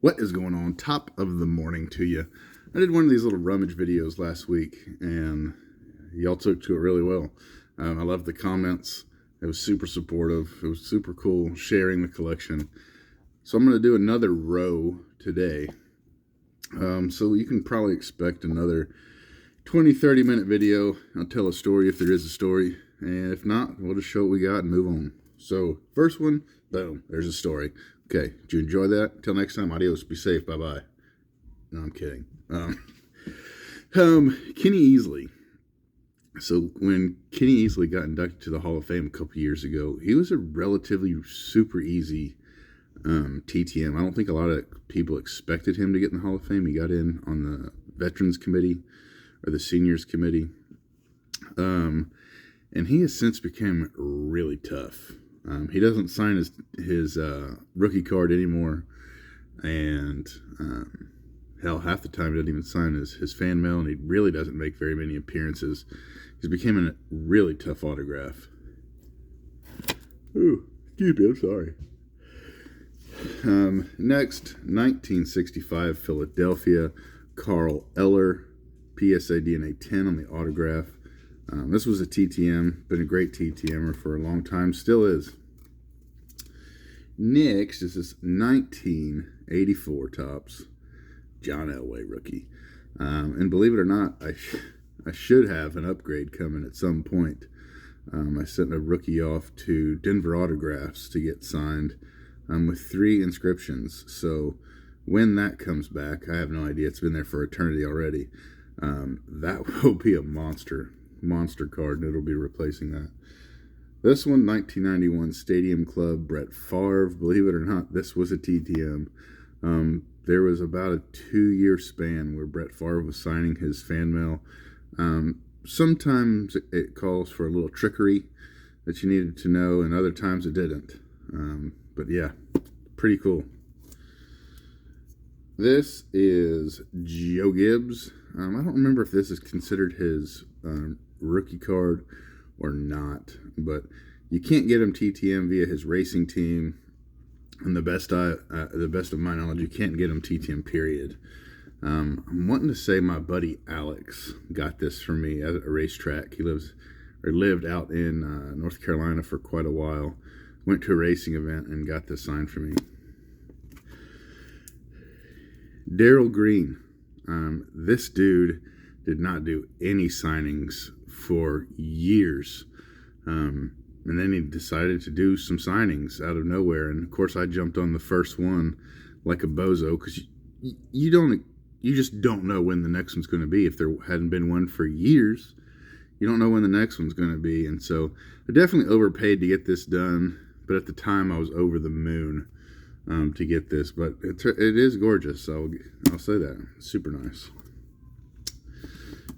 What is going on? Top of the morning to you. I did one of these little rummage videos last week, and y'all took to it really well. I loved the comments. It was super supportive. It was super cool sharing the collection. So I'm going to do another row today. So you can probably expect another 20-30 minute video. I'll tell a story if there is a story. And if not, we'll just show what we got and move on. So first one, boom, there's a story. Okay, did you enjoy that? Until next time, adios, be safe, bye-bye. No, I'm kidding. Kenny Easley. So when Kenny Easley got inducted to the Hall of Fame a couple years ago, he was a relatively super easy TTM. I don't think a lot of people expected him to get in the Hall of Fame. He got in on the Veterans Committee or the Seniors Committee. And he has since become really tough. He doesn't sign his rookie card anymore, and hell, half the time he doesn't even sign his fan mail, and he really doesn't make very many appearances. He's become a really tough autograph. Ooh, excuse me, I'm sorry. Next, 1965 Philadelphia, Carl Eller, PSA DNA 10 on the autograph. This was a TTM, been a great TTMer for a long time, still is. Next is this 1984 Topps John Elway rookie. And believe it or not, I should have an upgrade coming at some point. I sent a rookie off to Denver Autographs to get signed with 3 inscriptions. So when that comes back, I have no idea. It's been there for eternity already. That will be a monster card, and it'll be replacing that. This one, 1991 Stadium Club, Brett Favre. Believe it or not, this was a TTM. There was about a 2-year span where Brett Favre was signing his fan mail. Sometimes it calls for a little trickery that you needed to know, and other times it didn't. But yeah, pretty cool. This is Joe Gibbs. I don't remember if this is considered his rookie card or not, but you can't get him TTM via his racing team. And the best of my knowledge, you can't get him TTM, period. I'm wanting to say my buddy Alex got this for me at a racetrack. He lived out in North Carolina for quite a while. Went to a racing event and got this signed for me. Daryl Green. This dude did not do any signings for years. And then he decided to do some signings out of nowhere. And of course I jumped on the first one like a bozo, because you just don't know when the next one's going to be. If there hadn't been one for years, you don't know when the next one's going to be. And so I definitely overpaid to get this done, but at the time I was over the moon to get this. But it is gorgeous, so I'll say that. Super nice.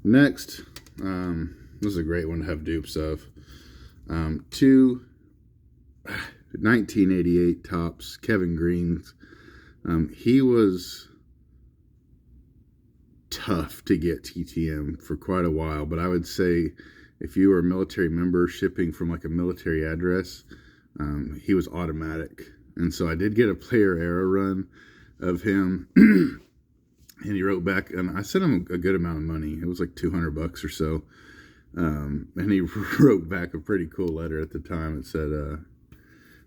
Next, this is a great one to have dupes of. 1988 Topps Kevin Greens. He was tough to get TTM for quite a while, but I would say if you were a military member shipping from like a military address, he was automatic. And so I did get a player era run of him. And he wrote back, and I sent him a good amount of money. It was like $200 or so. And he wrote back a pretty cool letter at the time. It said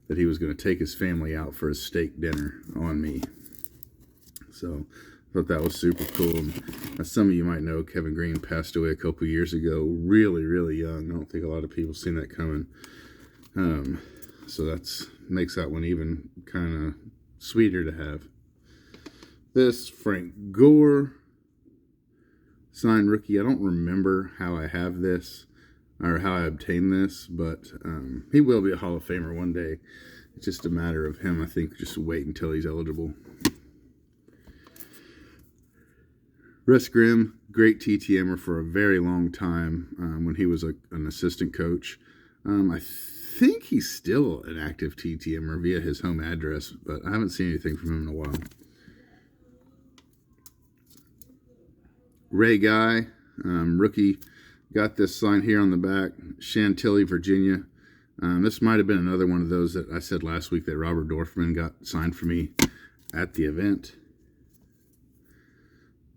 that he was going to take his family out for a steak dinner on me. So I thought that was super cool. And as some of you might know, Kevin Green passed away a couple years ago, really, really young. I don't think a lot of people seen that coming. So that's makes that one even kind of sweeter to have. This Frank Gore signed rookie. I don't remember how I have this or how I obtained this, but he will be a Hall of Famer one day. It's just a matter of him, I think, just wait until he's eligible. Russ Grimm, great TTMer for a very long time when he was an assistant coach. I think he's still an active TTMer via his home address, but I haven't seen anything from him in a while. Ray Guy, rookie, got this sign here on the back, Chantilly, Virginia. This might have been another one of those that I said last week that Robert Dorfman got signed for me at the event.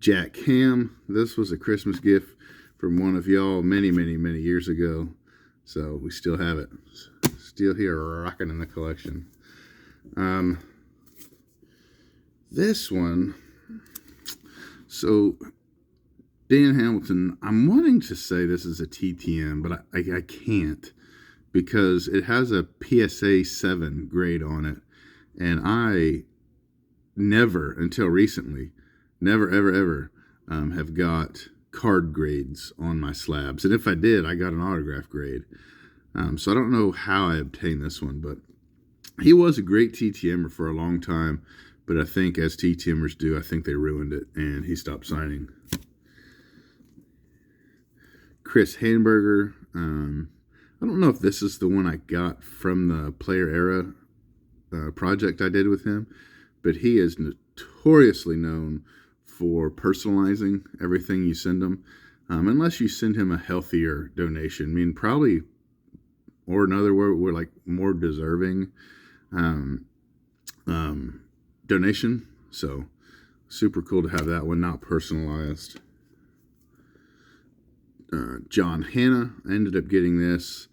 Jack Ham. This was a Christmas gift from one of y'all many, many, many years ago. So we still have it. Still here rocking in the collection. This one. So Dan Hamilton, I'm wanting to say this is a TTM, but I can't because it has a PSA 7 grade on it. And I never, until recently, never, ever, ever have got card grades on my slabs. And if I did, I got an autograph grade. So I don't know how I obtained this one, but he was a great TTMer for a long time. But I think as TTMers do, I think they ruined it and he stopped signing. Chris Hamburger. I don't know if this is the one I got from the Player Era project I did with him, but he is notoriously known for personalizing everything you send him, unless you send him a healthier donation. I mean, probably, or another word, we're like more deserving donation. So super cool to have that one, not personalized. John Hanna, I ended up getting this.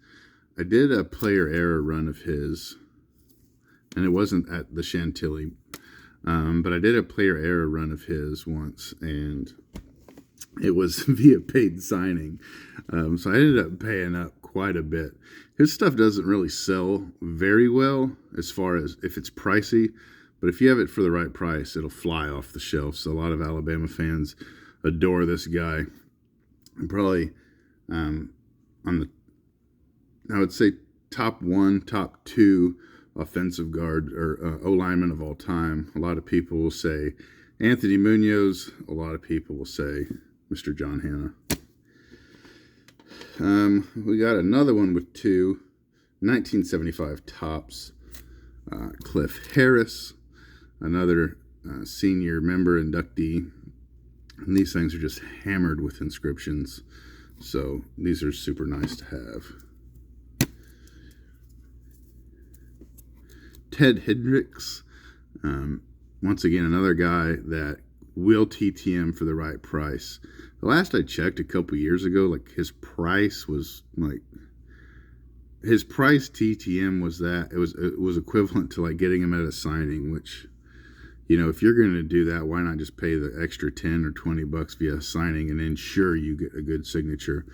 I did a Player Era run of his, and it wasn't at the Chantilly, but I did a Player Era run of his once, and it was via paid signing. So I ended up paying up quite a bit. His stuff doesn't really sell very well as far as if it's pricey, but if you have it for the right price, it'll fly off the shelf. So a lot of Alabama fans adore this guy. And probably on the, I would say top 1, top 2 offensive guard or O-lineman of all time. A lot of people will say Anthony Munoz. A lot of people will say Mr. John Hanna. We got another one with 2 1975 tops. Cliff Harris, another senior member inductee. And these things are just hammered with inscriptions. So these are super nice to have. Ted Hendricks. Once again, another guy that will TTM for the right price. The last I checked a couple years ago, like his price was like, his price TTM was that, it was equivalent to like getting him at a signing, which, you know, if you're going to do that, why not just pay the extra 10 or 20 bucks via signing and ensure you get a good signature?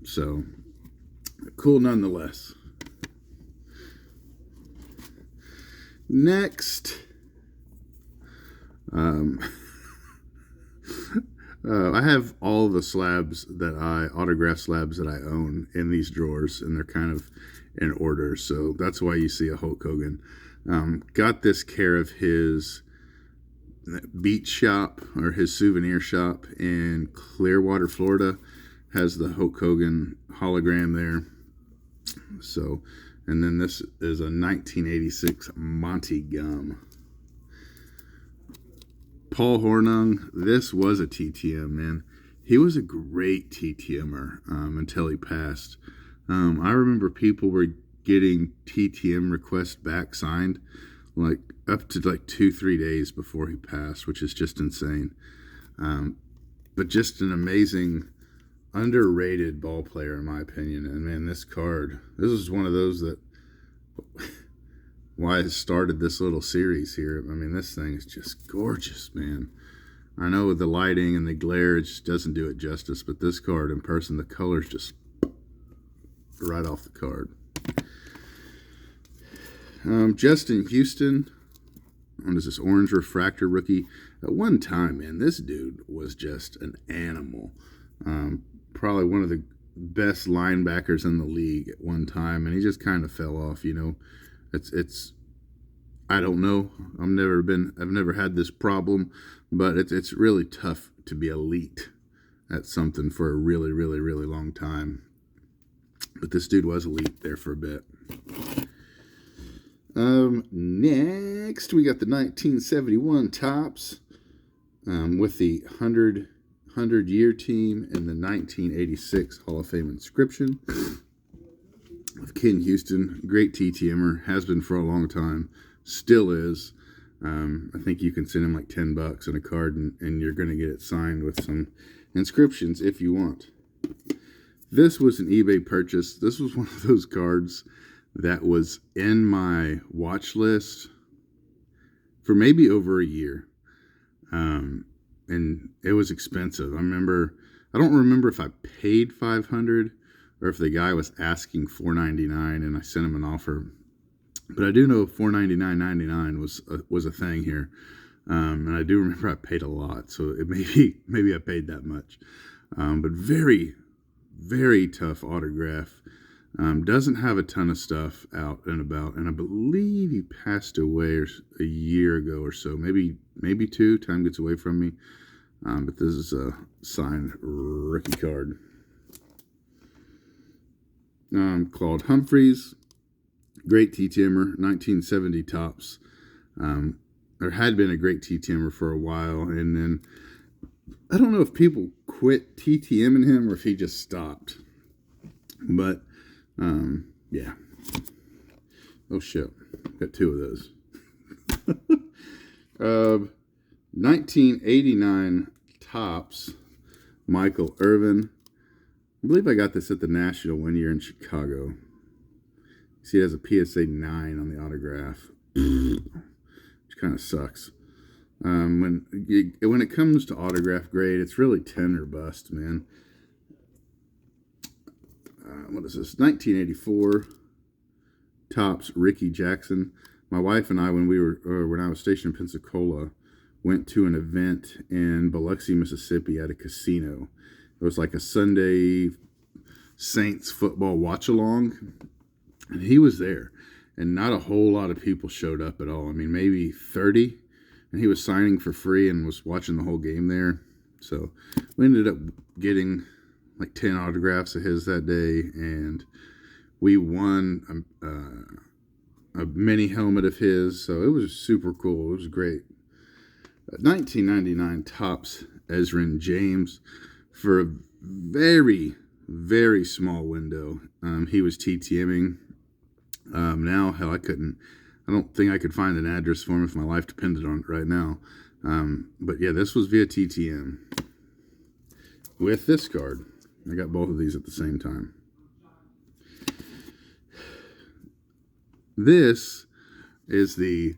So cool nonetheless. Next, I have all the slabs autograph slabs that I own in these drawers, and they're kind of in order. So that's why you see a Hulk Hogan. Got this care of his beach shop or his souvenir shop in Clearwater, Florida. Has the Hulk Hogan hologram there. So, and then this is a 1986 Monty Gum. Paul Hornung, this was a TTM, man. He was a great TTMer until he passed. I remember people were getting TTM requests back signed like up to like 2-3 days before he passed, which is just insane. But just an amazing, underrated ball player in my opinion. And man, this is one of those that why I started this little series here. I mean, this thing is just gorgeous, man. I know with the lighting and the glare, it just doesn't do it justice, but this card in person, the colors just right off the card. Justin Houston, what is this, orange refractor rookie? At one time, man, this dude was just an animal. Probably one of the best linebackers in the league at one time, and he just kind of fell off, you know. It's I don't know. I've never had this problem, but it's really tough to be elite at something for a really, really, really long time. But this dude was elite there for a bit. Next, we got the 1971 tops with the 100-year team and the 1986 Hall of Fame inscription. With Ken Houston, great TTMer, has been for a long time, still is. I think you can send him like $10 and a card, and you're going to get it signed with some inscriptions if you want. This was an eBay purchase. This was one of those cards that was in my watch list for maybe over a year. And it was expensive. I don't remember if I paid $500 or if the guy was asking $499 and I sent him an offer. But I do know $499.99 was a thing here. And I do remember I paid a lot, so it maybe I paid that much. But very, very tough autograph. Doesn't have a ton of stuff out and about, and I believe he passed away a year ago or so, maybe two. Time gets away from me. But this is a signed rookie card. Claude Humphreys, great TTMer, 1970 tops. There had been a great TTMer for a while, and then I don't know if people quit TTMing him or if he just stopped. But yeah. Oh shit, got two of those. 1989 tops, Michael Irvin. I believe I got this at the National one year in Chicago. See, it has a PSA 9 on the autograph, which kind of sucks. When it comes to autograph grade, it's really 10 or bust, man. What is this? 1984 tops, Ricky Jackson. My wife and I, when I was stationed in Pensacola, went to an event in Biloxi, Mississippi at a casino. It was like a Sunday Saints football watch along, and he was there, and not a whole lot of people showed up at all. I mean, maybe 30, and he was signing for free and was watching the whole game there. So we ended up getting like 10 autographs of his that day, and we won a mini helmet of his, so it was super cool. It was great. 1999 tops, Ezrin James, for a very, very small window. He was TTMing. Now, hell, I don't think I could find an address for him if my life depended on it right now. But yeah, this was via TTM. With this card, I got both of these at the same time. This is the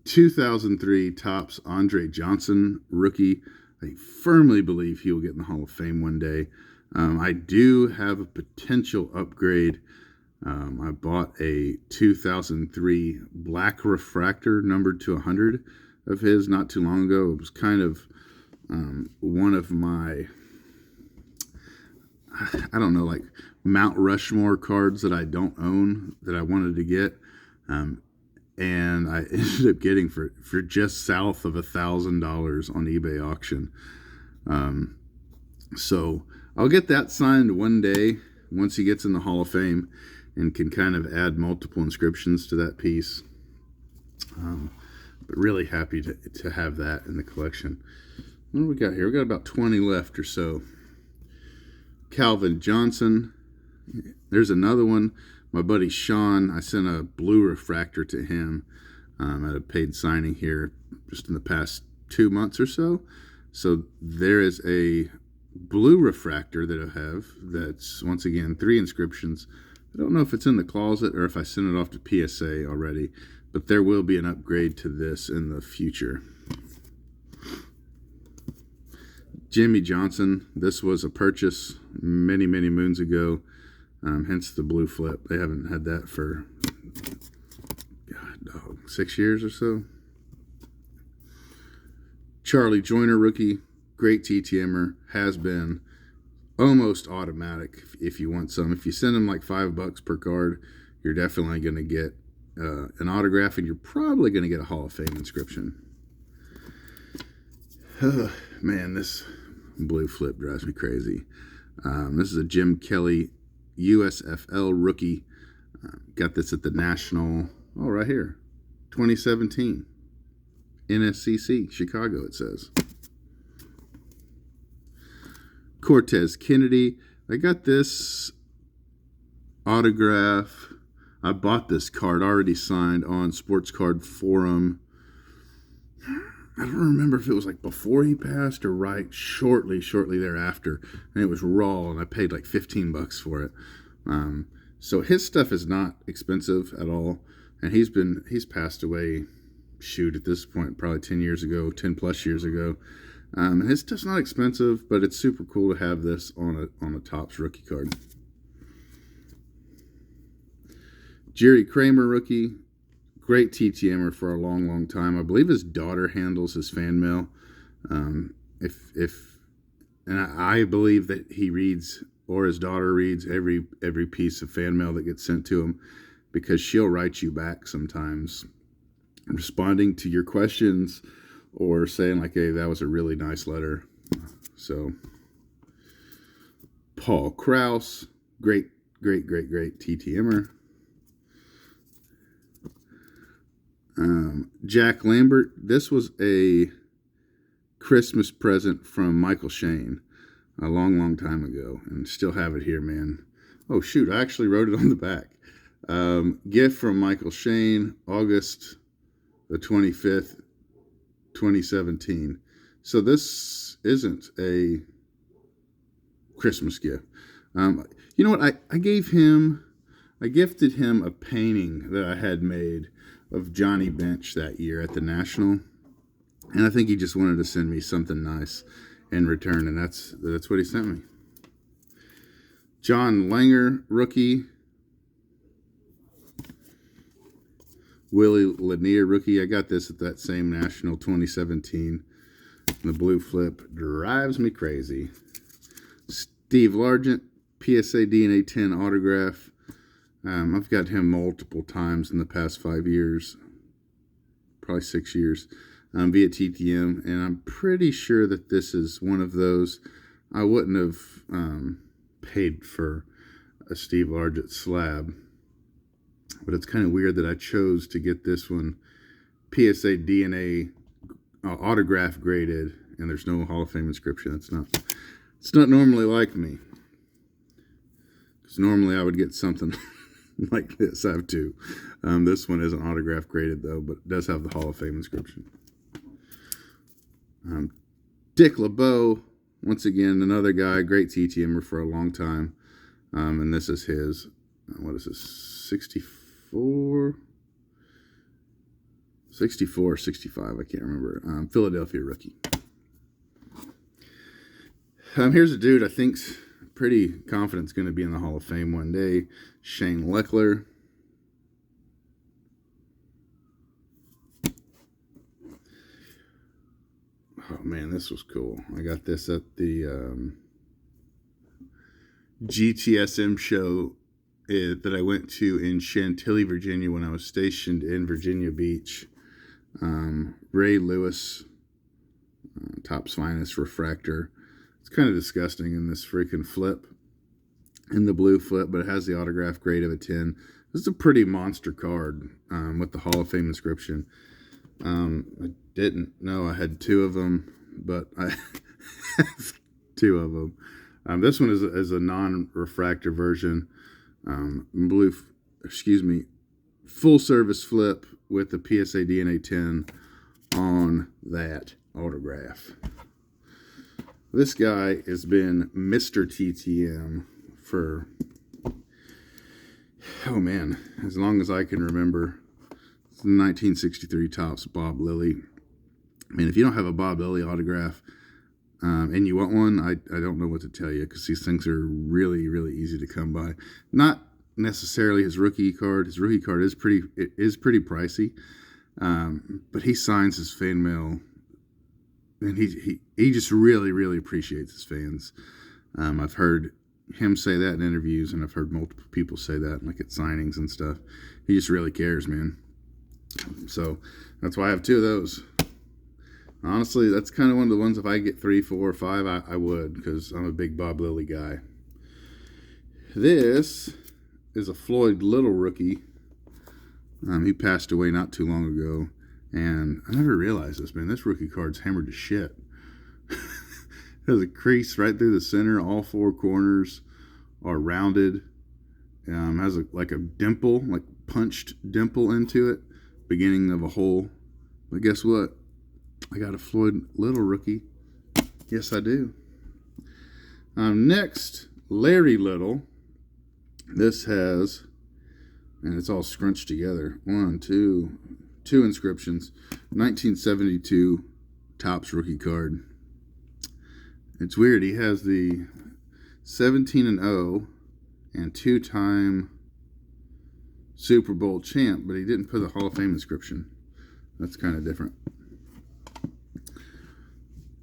2003 tops Andre Johnson rookie. I firmly believe he will get in the Hall of Fame one day. I do have a potential upgrade. I bought a 2003 black refractor numbered to 100 of his not too long ago. It was kind of one of my, I don't know, like Mount Rushmore cards that I don't own that I wanted to get. And I ended up getting for just south of $1,000 on eBay auction. So I'll get that signed one day once he gets in the Hall of Fame and can kind of add multiple inscriptions to that piece. But really happy to have that in the collection. What do we got here? We got about 20 left or so. Calvin Johnson. There's another one. My buddy Sean, I sent a blue refractor to him at a paid signing here just in the past 2 months or so. So there is a blue refractor that I have that's, once again, 3 inscriptions. I don't know if it's in the closet or if I sent it off to PSA already, but there will be an upgrade to this in the future. Jimmy Johnson, this was a purchase many, many moons ago. Hence the blue flip. They haven't had that for 6 years or so. Charlie Joyner rookie, great TTMer, has been almost automatic if you want some. If you send them like $5 per card, you're definitely going to get an autograph, and you're probably going to get a Hall of Fame inscription. Man, this blue flip drives me crazy. This is a Jim Kelly USFL rookie. Got this at the National, right here, 2017. NSCC, Chicago, it says. Cortez Kennedy. I got this autograph. I bought this card already signed on Sports Card Forum I don't remember if it was like before he passed or right shortly thereafter, and it was raw, and I paid like $15 for it. So his stuff is not expensive at all, and he's passed away. Shoot, at this point, probably 10 years ago, 10+ years ago. And his stuff's not expensive, but it's super cool to have this on a Topps rookie card. Jerry Kramer rookie. Great TTMer for a long time. I believe his daughter handles his fan mail. And I believe that he reads, or his daughter reads every piece of fan mail that gets sent to him, because she'll write you back sometimes, responding to your questions or saying like, "Hey, that was a really nice letter." So, Paul Krause, great TTMer. Jack Lambert. This was a Christmas present from Michael Shane a long time ago, and still have it here, man. Oh shoot, I actually wrote it on the back. Gift from Michael Shane, August the 25th, 2017. So this isn't a Christmas gift. You know what? I gifted him a painting that I had made of Johnny Bench that year at the National, and I think he just wanted to send me something nice in return, and that's what he sent me. John Langer rookie. Willie Lanier rookie. I got this at that same National 2017. The blue flip drives me crazy. Steve Largent, PSA DNA 10 autograph. I've got him multiple times in the past 5 years, probably 6 years, via TTM, and I'm pretty sure that this is one of those. I wouldn't have paid for a Steve Largent slab, but it's kind of weird that I chose to get this one PSA DNA autograph graded, and there's no Hall of Fame inscription. It's not normally like me, because normally I would get something like this. I have two. This one isn't autograph graded though, but it does have the Hall of Fame inscription. Dick LeBeau, once again, another guy, great TTMer for a long time. And this is his, what is this, 64, 65, I can't remember. Philadelphia rookie. Here's a dude I think's pretty confident is going to be in the Hall of Fame one day. Shane Leckler. Oh man, this was cool. I got this at the GTSM show that I went to in Chantilly, Virginia, when I was stationed in Virginia Beach. Ray Lewis, Topps Finest refractor. It's kind of disgusting in this freaking flip, in the blue flip, but it has the autograph grade of a 10. This is a pretty monster card with the Hall of Fame inscription. I didn't know I had two of them, but I have two of them. This one is a non-refractor version. Full service flip with the PSA DNA 10 on that autograph. This guy has been Mr. TTM for, oh man, as long as I can remember. It's the 1963 Topps Bob Lilly. I mean, if you don't have a Bob Lilly autograph and you want one, I don't know what to tell you, because these things are really easy to come by. Not necessarily his rookie card. His rookie card is pretty pricey, but he signs his fan mail, and he just really appreciates his fans. I've heard him say that in interviews, and I've heard multiple people say that, like at signings and stuff. He just really cares, man. So that's why I have two of those. Honestly, that's kind of one of the ones, if I get 3, 4, or 5, I would, because I'm a big Bob Lilly guy. This is a Floyd Little rookie. He passed away not too long ago, and I never realized this, man. This rookie card's hammered to shit. Has a crease right through the center. All 4 corners are rounded. Has like a dimple, like punched dimple into it, beginning of a hole. But guess what? I got a Floyd Little rookie. Yes, I do. Next, Larry Little. This has, and it's all scrunched together. Two inscriptions. 1972 Topps rookie card. It's weird. He has the 17-0 and two-time Super Bowl champ, but he didn't put the Hall of Fame inscription. That's kind of different.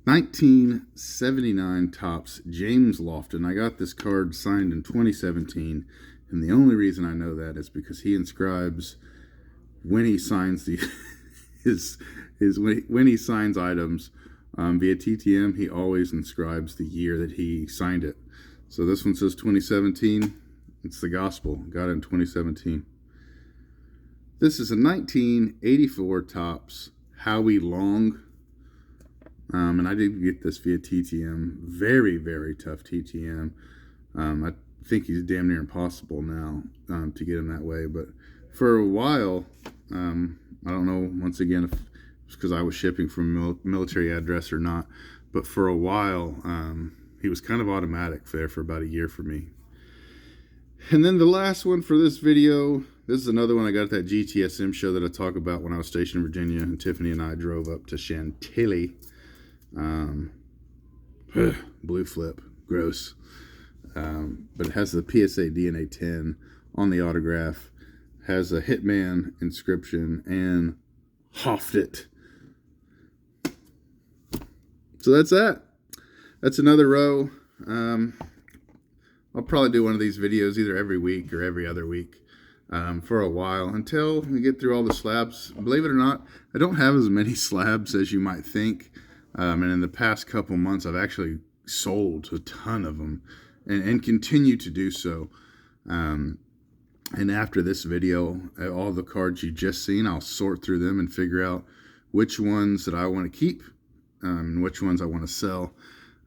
1979 Topps James Lofton. I got this card signed in 2017, and the only reason I know that is because he inscribes when he signs the when he signs items via TTM. He always inscribes the year that he signed it. So this one says 2017. It's the gospel. Got it in 2017. This is a 1984 Topps Howie Long. And I did get this via TTM. Very, very tough TTM. I think he's damn near impossible now to get him that way. But for a while, I don't know, once again, if it's because I was shipping from military address or not. But for a while, he was kind of automatic there for about a year for me. And then the last one for this video, this is another one I got at that GTSM show that I talk about when I was stationed in Virginia. And Tiffany and I drove up to Chantilly. Blue flip, gross. But it has the PSA DNA 10 on the autograph, has a Hitman inscription, and Hoffed it. So that's that. That's another row. I'll probably do one of these videos either every week or every other week for a while until we get through all the slabs. Believe it or not, I don't have as many slabs as you might think. And in the past couple months, I've actually sold a ton of them and continue to do so. And after this video, all the cards you just seen, I'll sort through them and figure out which ones that I want to keep and which ones I want to sell.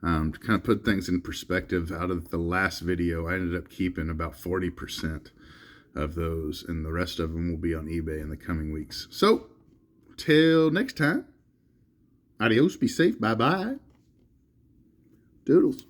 To kind of put things in perspective, out of the last video, I ended up keeping about 40% of those, and the rest of them will be on eBay in the coming weeks. So, till next time. Adios, be safe, bye-bye. Doodles.